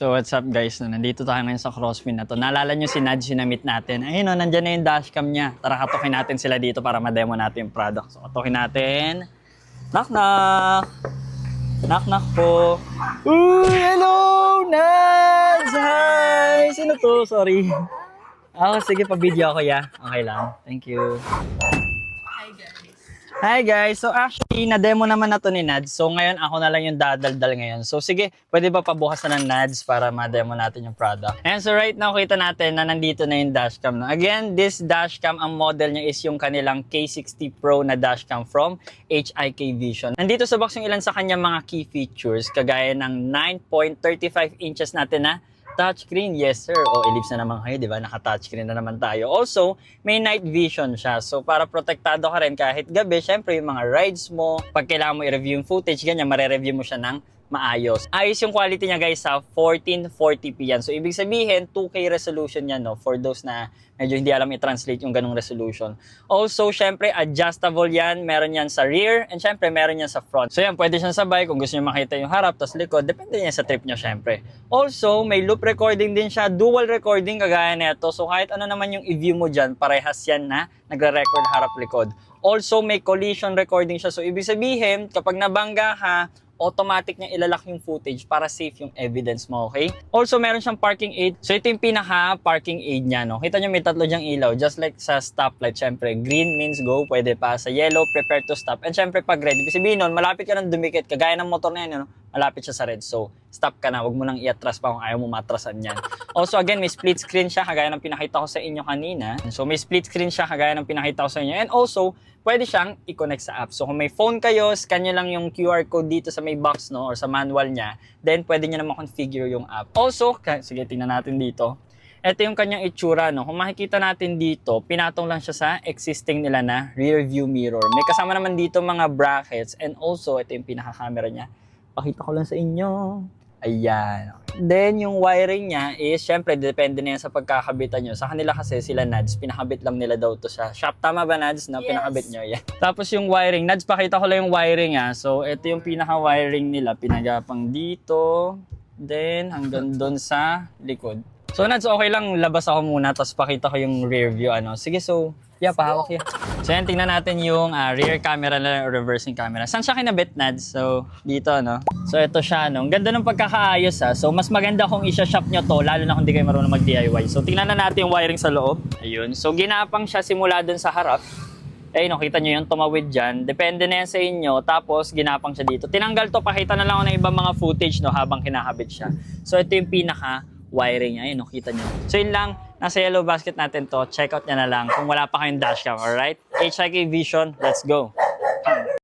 So what's up guys, nandito tayo ngayon sa Crosswind na to. Naalala nyo si Nad, sinamit natin. Ayun o, nandyan na yung dashcam niya. Tara, katukin natin sila dito para ma-demo natin yung product. So katukin natin. Knock knock! Knock knock po. Uy, hello Nads! Hi! Sino to? Sorry. Sige, pa-video ako ya. Okay lang. Thank you. Hi guys! So actually, na-demo naman na to ni Nads. So ngayon, ako na lang yung dadaldal ngayon. So sige, pwede ba pabukas na ng Nads para ma-demo natin yung product? And so right now, kita natin na nandito na yung dashcam. No? Again, this dashcam, ang model niya is yung kanilang K60 Pro na dashcam from HIK Vision. Nandito sa box yung ilan sa kanyang mga key features, kagaya ng 9.35 inches natin na touchscreen, yes sir. O, ellipse na naman kayo, di ba? Naka-touchscreen na naman tayo. Also, may night vision siya. So, para protektado ka rin kahit gabi, syempre yung mga rides mo, pag kailangan mo i-review yung footage, ganyan, mare-review mo siya ng maayos. Ayos yung quality niya guys sa 1440p yan. So, ibig sabihin, 2K resolution yan, no? For those na medyo hindi alam i-translate yung ganung resolution. Also, syempre, adjustable yan. Meron yan sa rear, and syempre, meron yan sa front. So, yan, pwede siyang sabay kung gusto niyo makita yung harap, tas likod. Depende niya sa trip niyo, syempre. Also, may loop recording din siya. Dual recording kagaya nito. So, kahit ano naman yung i-view mo dyan, parehas yan na nagre-record harap-likod. Also, may collision recording siya. So, ibig sabihin, kapag nabangga ka, automatic niya ilalak yung footage para safe yung evidence mo, okay? Also, meron siyang parking aid. So, ito yung pinaka-parking aid niya, no? Kita niyo may tatlo diyang ilaw, just like sa stoplight, syempre. Green means go, pwede pa. Sa yellow, prepare to stop. And syempre, pag red, ibig sabihin nun, malapit ka nang dumikit. Kagaya ng motor na yan, no? Malapit siya sa red. So, stop ka na. Huwag mo nang i-atras pa kung ayaw mo matrasan yan. Also, again, may split screen siya, kagaya ng pinakita ko sa inyo kanina. So, may split screen siya, kagaya ng pinakita ko sa inyo. And also, pwede siyang i-connect sa app. So, kung may phone kayo, scan nyo lang yung QR code dito sa may box, no, or sa manual niya, then pwede nyo na ma-configure yung app. Also, sige, tingnan natin dito. Ito yung kanyang itsura, no. Kung makikita natin dito, pinatong lang siya sa existing nila na rear view mirror. May kasama naman dito mga brackets, and also, ito yung pinaka-camera niya. Pakita ko lang sa inyo. Ayan. Then, yung wiring niya is, syempre, depende na yan sa pagkakabitan nyo. Sa kanila kasi, sila Nads, pinakabit lang nila daw to sa shop. Tama ba, Nads, na pinakabit nyo? Yeah. Tapos yung wiring, Nads, pakita ko lang yung wiring, ha. So, ito yung pinaka-wiring nila. Pinagapang dito. Then, hanggang doon sa likod. So, Nads, okay lang, labas ako muna, tapos pakita ko yung rear view, ano. Sige, so, yeah, pahawak yan. So, yan, tingnan natin yung rear camera na reversing camera. Saan siya kinabit, Nads? So, dito, no? So, ito siya, no? Ang ganda ng pagkakaayos, ha? So, mas maganda kung isa-shop nyo to, lalo na kung di kayo marunong mag-DIY. So, tingnan na natin yung wiring sa loob. Ayun. So, ginapang siya simula dun sa harap. Ayun, no? Kita nyo yung tumawid dyan. Depende na yan sa inyo. Tapos, ginapang siya dito. Tinanggal to, pakita na lang ako ng ibang mga footage, no? Habang kinakabit siya. So, ito yung pinaka-wiring niya. Ayun, no? Kita nyo. So, yun lang. Nasa yellow basket natin to. Check out nyo na lang kung wala pa kayong dashcam, alright? HIK Vision, let's go!